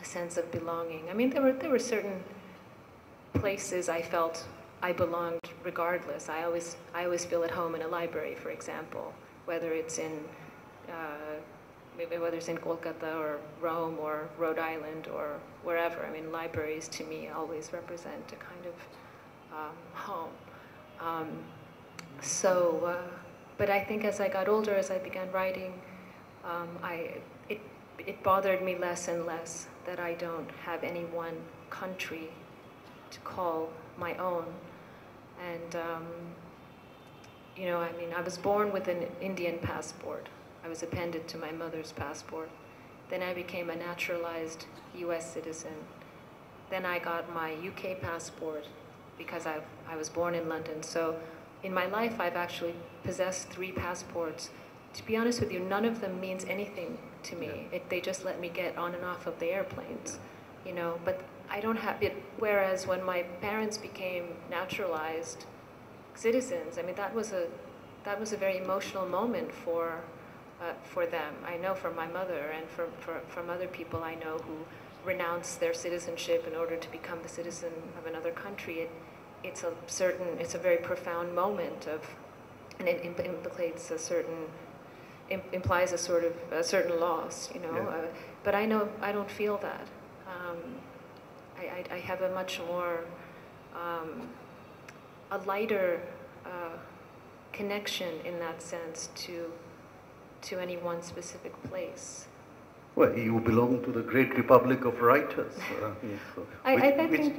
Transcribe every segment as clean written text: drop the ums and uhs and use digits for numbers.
sense of belonging. I mean, there were certain places I felt I belonged regardless. I always feel at home in a library, for example, whether it's in whether it's in Kolkata or Rome or Rhode Island or wherever. I mean, libraries to me always represent a kind of home. But I think as I got older, as I began writing, it bothered me less and less that I don't have any one country to call my own. And, you know, I mean, I was born with an Indian passport. I was appended to my mother's passport. Then I became a naturalized US citizen. Then I got my UK passport because I was born in London. So in my life, I've actually possessed 3 passports. To be honest with you, none of them means anything to me. They just let me get on and off of the airplanes, you know, but I don't have it. Whereas when my parents became naturalized citizens, I mean, that was a very emotional moment for them. I know from my mother and from other people I know who renounced their citizenship in order to become the citizen of another country. It's a very profound moment of, and it implies implies a certain loss, you know. Yeah. But I know I don't feel that. I have a much more, a lighter connection in that sense to any one specific place. Well, you belong to the great republic of writers,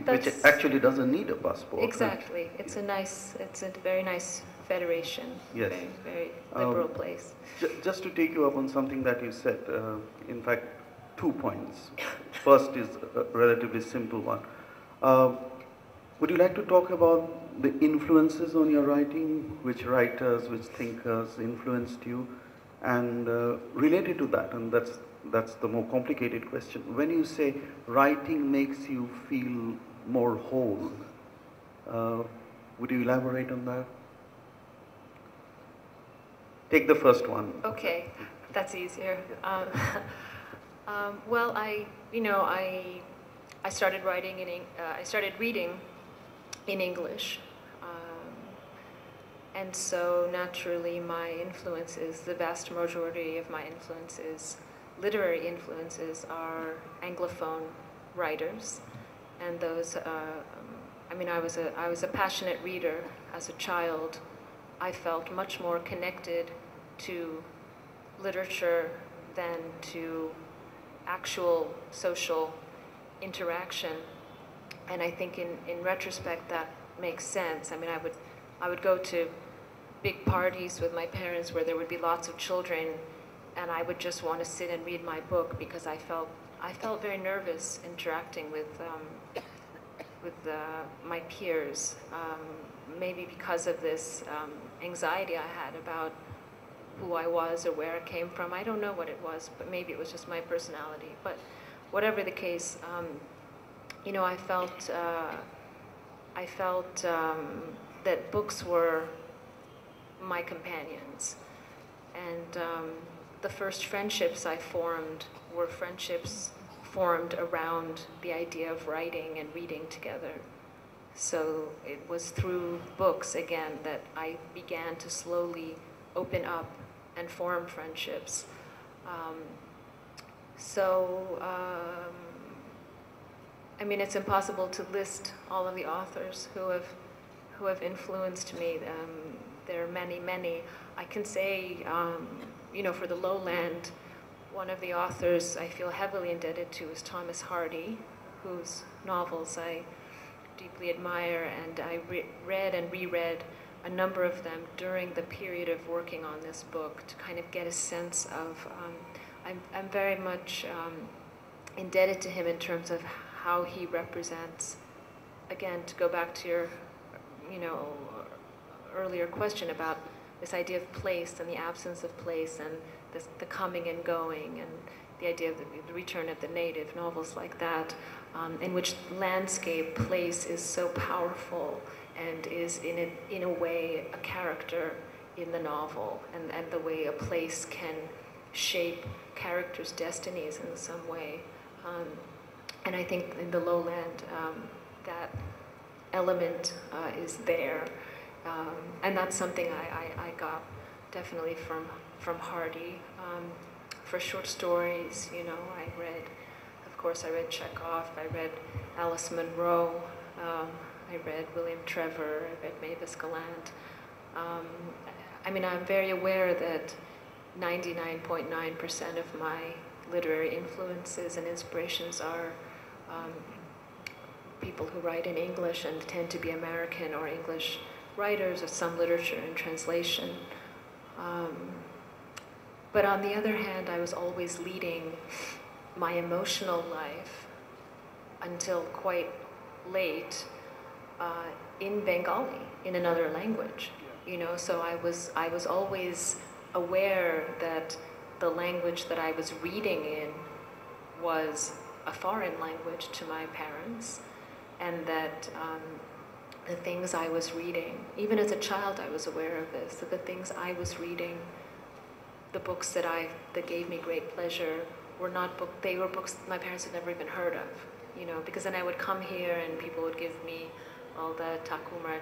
which actually doesn't need a passport. Exactly. It's a very nice federation. Yes. Very liberal place. Just to take you up on something that you said, in fact, 2 points. First is a relatively simple one. Would you like to talk about the influences on your writing? Which writers, which thinkers influenced you? And related to that, and that's the more complicated question, when you say writing makes you feel more whole, would you elaborate on that? Take the first one. Okay, that's easier. Well, I started writing I started reading in English, and so naturally my influences, the vast majority of my influences, literary influences, are Anglophone writers, and those. I mean, I was a passionate reader as a child. I felt much more connected to literature than to actual social interaction. And I think in retrospect that makes sense. I mean, I would go to big parties with my parents where there would be lots of children, and I would just want to sit and read my book because I felt very nervous interacting with my peers. Maybe because of this anxiety I had about who I was or where I came from. I don't know what it was, but maybe it was just my personality. But whatever the case, you know, I felt that books were my companions. And the first friendships I formed were friendships formed around the idea of writing and reading together. So it was through books, again, that I began to slowly open up and form friendships. I mean, it's impossible to list all of the authors who have influenced me. There are many, many. I can say, you know, for the lowland, one of the authors I feel heavily indebted to is Thomas Hardy, whose novels I deeply admire, and I read and reread a number of them during the period of working on this book to kind of get a sense of, I'm very much indebted to him in terms of how he represents, again, to go back to your, you know, earlier question about this idea of place and the absence of place and the coming and going and the idea of the return of the native, novels like that, in which landscape, place is so powerful and is in a way a character in the novel, and the way a place can shape characters' destinies in some way. And I think in the lowland, that element is there. And that's something I got definitely from Hardy. For short stories, you know, I read Chekhov, I read Alice Munro, I read William Trevor, I read Mavis Gallant. I mean, I'm very aware that 99.9% of my literary influences and inspirations are people who write in English and tend to be American or English writers of some literature and translation. But on the other hand, I was always leading my emotional life until quite late in Bengali, in another language. You know, so I was always aware that the language that I was reading in was a foreign language to my parents, and that the things I was reading, even as a child I was aware of this, that the things I was reading, the books that gave me great pleasure were not they were books my parents had never even heard of, you know, because then I would come here and people would give me all the Takumar,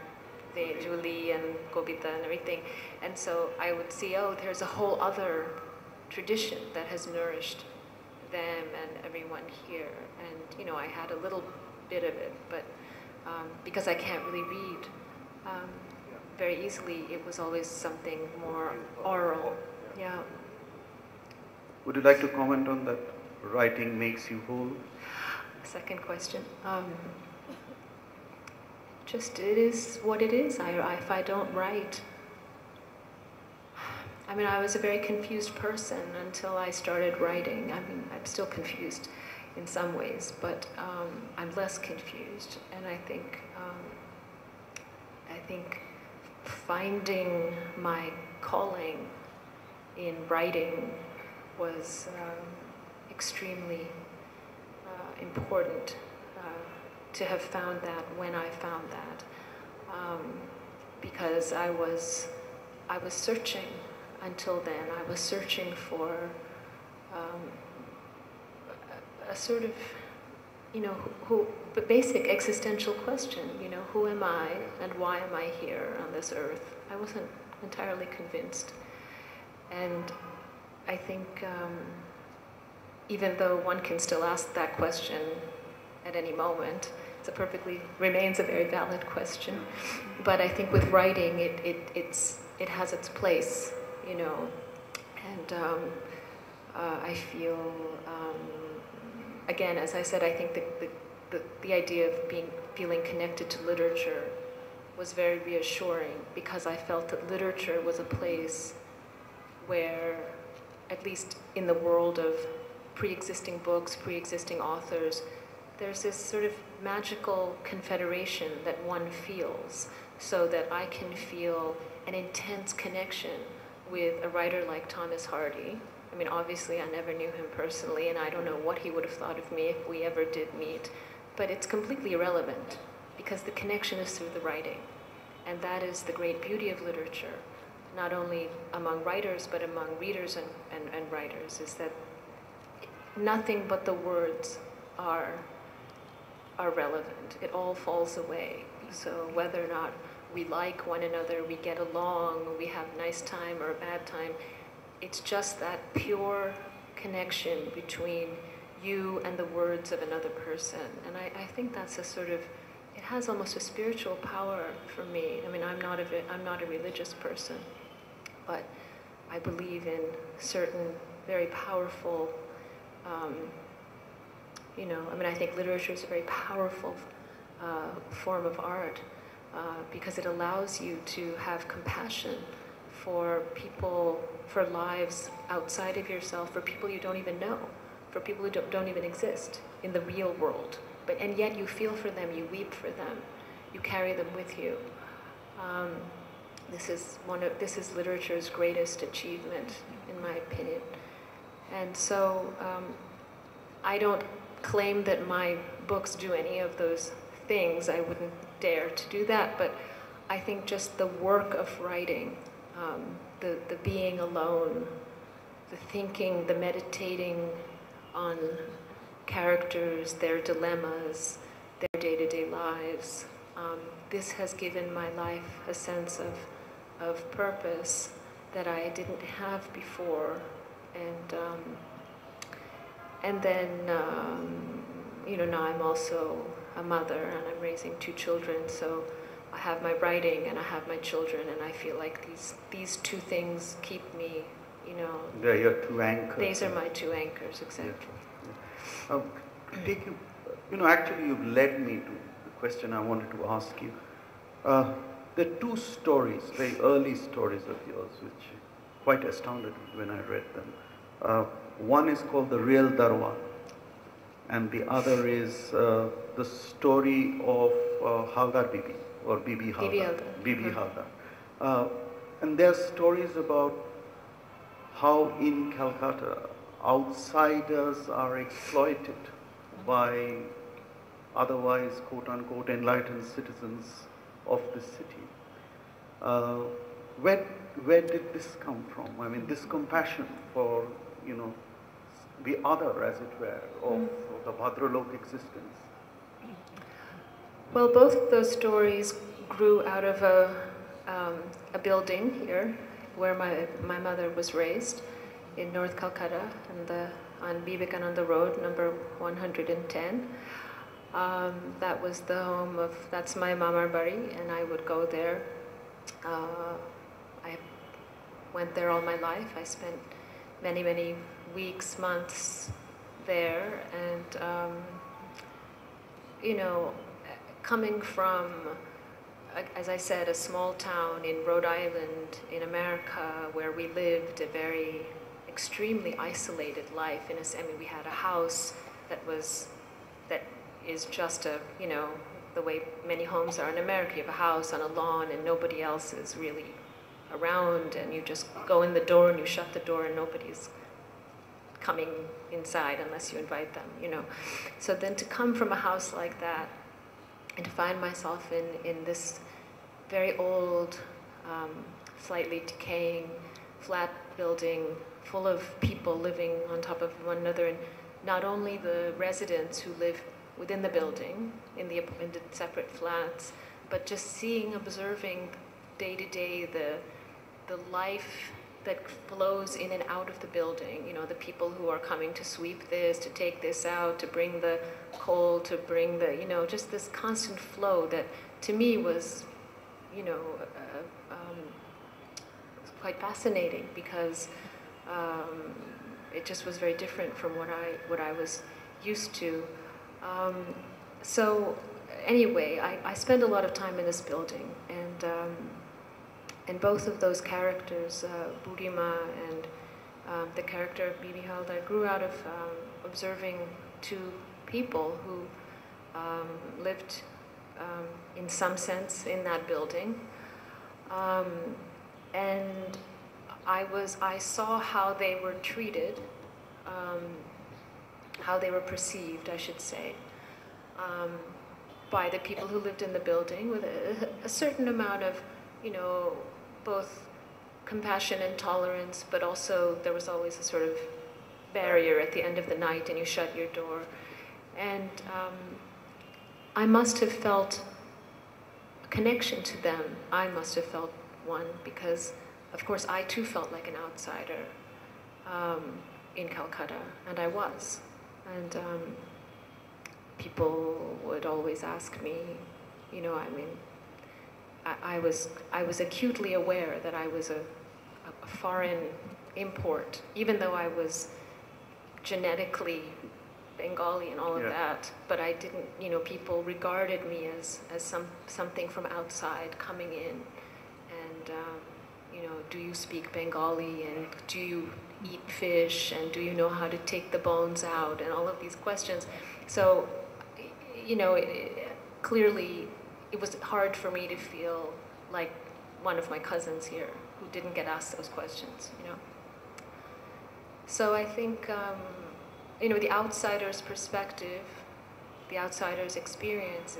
the Julie and Kobita and everything, and so I would see, oh, there's a whole other tradition that has nourished them and everyone here, and you know, I had a little bit of it, but because I can't really read very easily, it was always something more oral. Yeah. Would you like to comment on that? Writing makes you whole? Second question. Just it is what it is. If I don't write, I mean, I was a very confused person until I started writing. I mean, I'm still confused in some ways, but I'm less confused. And I think finding my calling in writing was extremely important to have found that when I found that, because I was searching until then. I was searching for a sort of, you know, but basic existential question. You know, who am I and why am I here on this earth? I wasn't entirely convinced. And I think even though one can still ask that question at any moment, remains a very valid question. But I think with writing, it has its place, you know. And I feel, again, as I said, I think the idea of feeling connected to literature was very reassuring, because I felt that literature was a place where, at least in the world of pre-existing books, pre-existing authors, there's this sort of magical confederation that one feels, so that I can feel an intense connection with a writer like Thomas Hardy. I mean, obviously I never knew him personally, and I don't know what he would have thought of me if we ever did meet, but it's completely irrelevant, because the connection is through the writing. And that is the great beauty of literature, not only among writers, but among readers and writers, is that nothing but the words are relevant. It all falls away. So whether or not we like one another, we get along, we have a nice time or a bad time, it's just that pure connection between you and the words of another person. And I think that's a sort of, it has almost a spiritual power for me. I mean, I'm not a religious person, but I believe in certain very powerful, you know, I mean, I think literature is a very powerful form of art, because it allows you to have compassion for people, for lives outside of yourself, for people you don't even know, for people who don't even exist in the real world. And yet you feel for them, you weep for them, you carry them with you. This is literature's greatest achievement, in my opinion. And so I don't claim that my books do any of those things. I wouldn't dare to do that, but I think just the work of writing, the being alone, the thinking, the meditating on characters, their dilemmas, their day-to-day lives. This has given my life a sense of purpose that I didn't have before. And then, now I'm also a mother and I'm raising 2 children, so I have my writing and I have my children, and I feel like these 2 things keep me, They're your 2 anchors. These are my 2 anchors, exactly. Yeah. Actually you've led me to the question I wanted to ask you. There are 2 stories, very early stories of yours, which quite astounded me when I read them. One is called The Real Darwan, and the other is the story of Haldar Bibi, or Bibi Haldar. Bibi Haldar. And there are stories about how in Calcutta outsiders are exploited by otherwise quote-unquote enlightened citizens of the city. Where did this come from? I mean, this compassion for, the other, as it were, of the Bhadralok existence. Well, both of those stories grew out of a building here where my mother was raised in North Calcutta on Vivekananda Road, number 110. That was the home that's my Mamar Bari, and I would go there. I went there all my life. I spent many, many weeks, months there, and coming from, as I said, a small town in Rhode Island in America, where we lived a very extremely isolated life. We had a house that is just the way many homes are in America. You have a house on a lawn and nobody else is really around, and you just go in the door and you shut the door and nobody's coming inside unless you invite them, So then to come from a house like that and to find myself in this very old, slightly decaying, flat building full of people living on top of one another, and not only the residents who live within the building, in the separate flats, but just observing day to day the life that flows in and out of the building. The people who are coming to sweep this, to take this out, to bring the coal, to bring the, just this constant flow that to me was, quite fascinating, because it just was very different from what I was used to. So anyway, I spent a lot of time in this building, and both of those characters, Burima and the character of Bibi Haldar, grew out of observing 2 people who lived in some sense in that building. And I saw how they were treated, how they were perceived, I should say, by the people who lived in the building, with a certain amount of, both compassion and tolerance, but also there was always a sort of barrier at the end of the night and you shut your door. And I must have felt a connection to them. I must have felt one, because of course I too felt like an outsider in Calcutta, and I was. And people would always ask me, I was acutely aware that I was a foreign import, even though I was genetically Bengali and all of that, but I didn't, people regarded me as something from outside coming in, and, do you speak Bengali, and do you eat fish, and do you know how to take the bones out, and all of these questions. So, clearly it was hard for me to feel like one of my cousins here who didn't get asked those questions, So I think, the outsider's perspective, the outsider's experience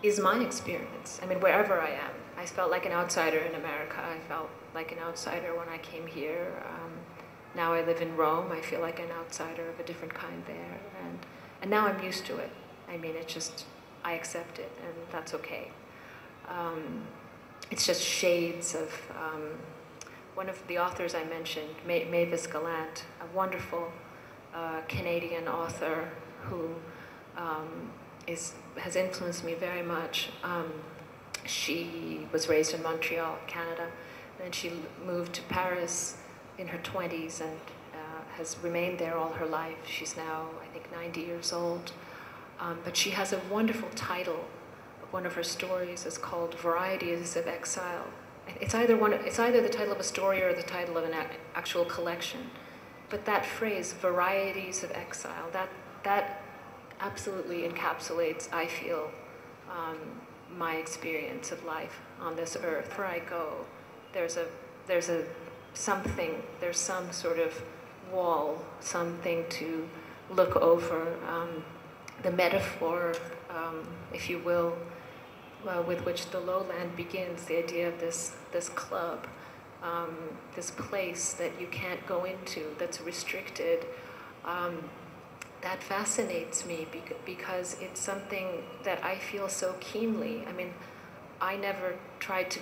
is my experience. I mean, wherever I am. I felt like an outsider in America. I felt like an outsider when I came here. now I live in Rome. I feel like an outsider of a different kind there. And now I'm used to it. I mean, it's just, I accept it, and that's okay. It's just shades of, one of the authors I mentioned, Mavis Gallant, a wonderful Canadian author who has influenced me very much. She was raised in Montreal, Canada. Then she moved to Paris in her 20s and has remained there all her life. She's now, I think, 90 years old. But she has a wonderful title. One of her stories is called Varieties of Exile. It's either the title of a story or the title of an actual collection. But that phrase, Varieties of Exile, that absolutely encapsulates, I feel, my experience of life on this earth. Where I go, there's some sort of wall, something to look over, the metaphor, if you will, with which the lowland begins, the idea of this club, this place that you can't go into, that's restricted. That fascinates me because it's something that I feel so keenly. I mean, I never tried to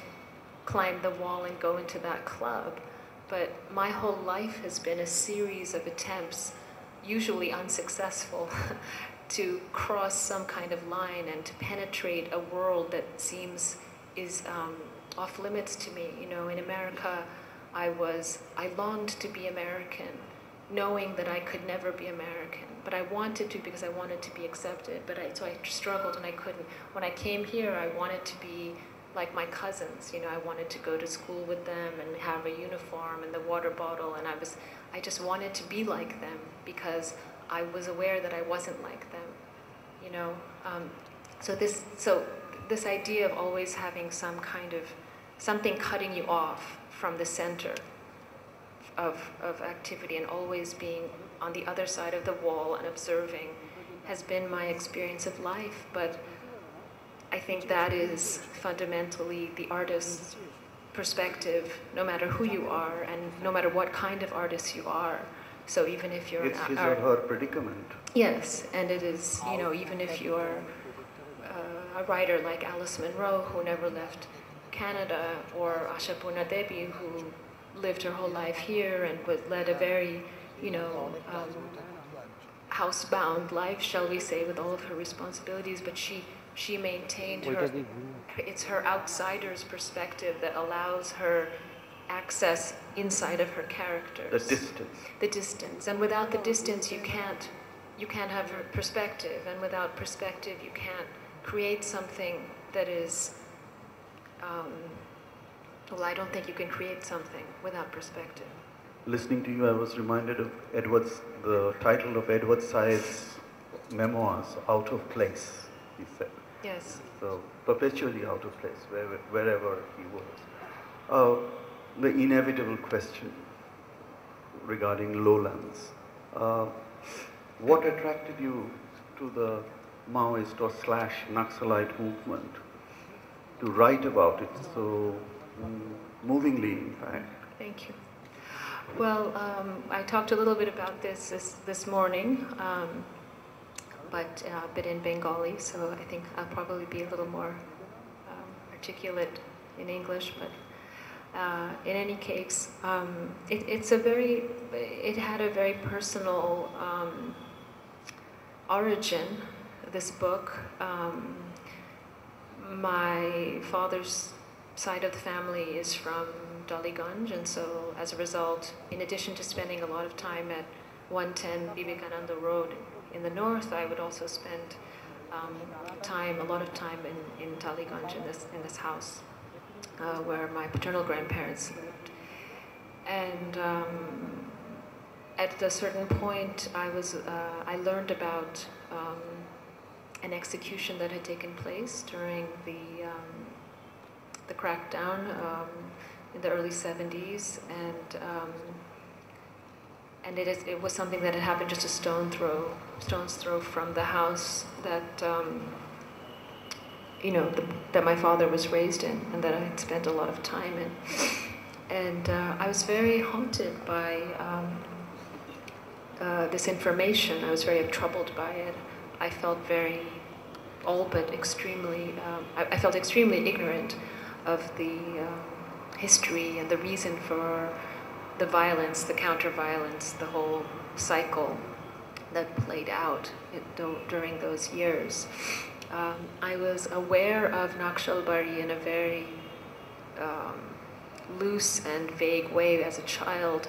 climb the wall and go into that club, but my whole life has been a series of attempts, usually unsuccessful, to cross some kind of line and to penetrate a world that is off limits to me. You know, in America, I longed to be American, knowing that I could never be American. But I wanted to because I wanted to be accepted. So I struggled and I couldn't. When I came here, I wanted to be like my cousins. You know, I wanted to go to school with them and have a uniform and the water bottle. And I just wanted to be like them because I was aware that I wasn't like them. You know, so this idea of always having some kind of something cutting you off from the center of activity and always being on the other side of the wall and observing has been my experience of life. But I think that is fundamentally the artist's perspective, no matter who you are and no matter what kind of artist you are. So even if you're it's his or her predicament. Yes, and it is, you know, even if you're a writer like Alice Munro, who never left Canada, or Ashapurna Devi, who lived her whole life here and led a very, you know, housebound life, shall we say, with all of her responsibilities, but she maintained it's her outsider's perspective that allows her access inside of her characters. The distance. And without the distance, you can't have her perspective, and without perspective, you can't create something that is, well, I don't think you can create something without perspective. Listening to you, I was reminded of the title of Edward Said's memoirs, Out of Place, he said. Yes. So, perpetually out of place, wherever he was. The inevitable question regarding lowlands. What attracted you to the Maoist or / Naxalite movement to write about it so movingly, in fact? Thank you. Well, I talked a little bit about this morning, but a bit in Bengali, so I think I'll probably be a little more articulate in English. But in any case, it had a very personal origin. This book, my father's side of the family is from Daliganj, and so as a result, in addition to spending a lot of time at 110 Vivekananda Road in the north, I would also spend a lot of time in Daliganj, in this house where my paternal grandparents lived. And at a certain point, I learned about an execution that had taken place during the crackdown in the early 70s, and it was something that had happened just a stone's throw from the house that that my father was raised in and that I had spent a lot of time in. And I was very haunted by this information. I was very troubled by it. I felt very, all but extremely, I felt extremely ignorant of the history and the reason for the violence, the counter-violence, the whole cycle that played out during those years. I was aware of Naxalbari in a very loose and vague way as a child,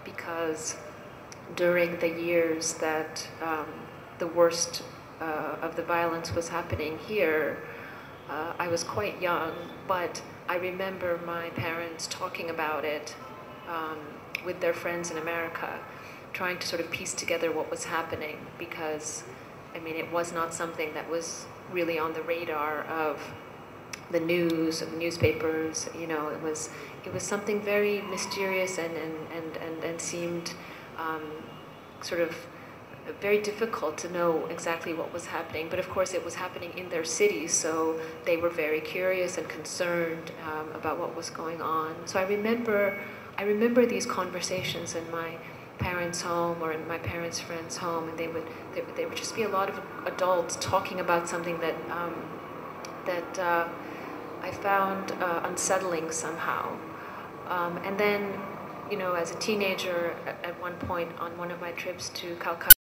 because during the years that the worst of the violence was happening here, I was quite young, but I remember my parents talking about it with their friends in America, trying to sort of piece together what was happening, because, I mean, it was not something that was really on the radar of the news, of the newspapers. You know, it was something very mysterious and seemed sort of very difficult to know exactly what was happening. But of course, it was happening in their cities, so they were very curious and concerned about what was going on. So I remember these conversations in my parents' home or in my parents' friends' home, and they would just be a lot of adults talking about something that I found unsettling somehow. And then, you know, as a teenager, at one point on one of my trips to Calcutta,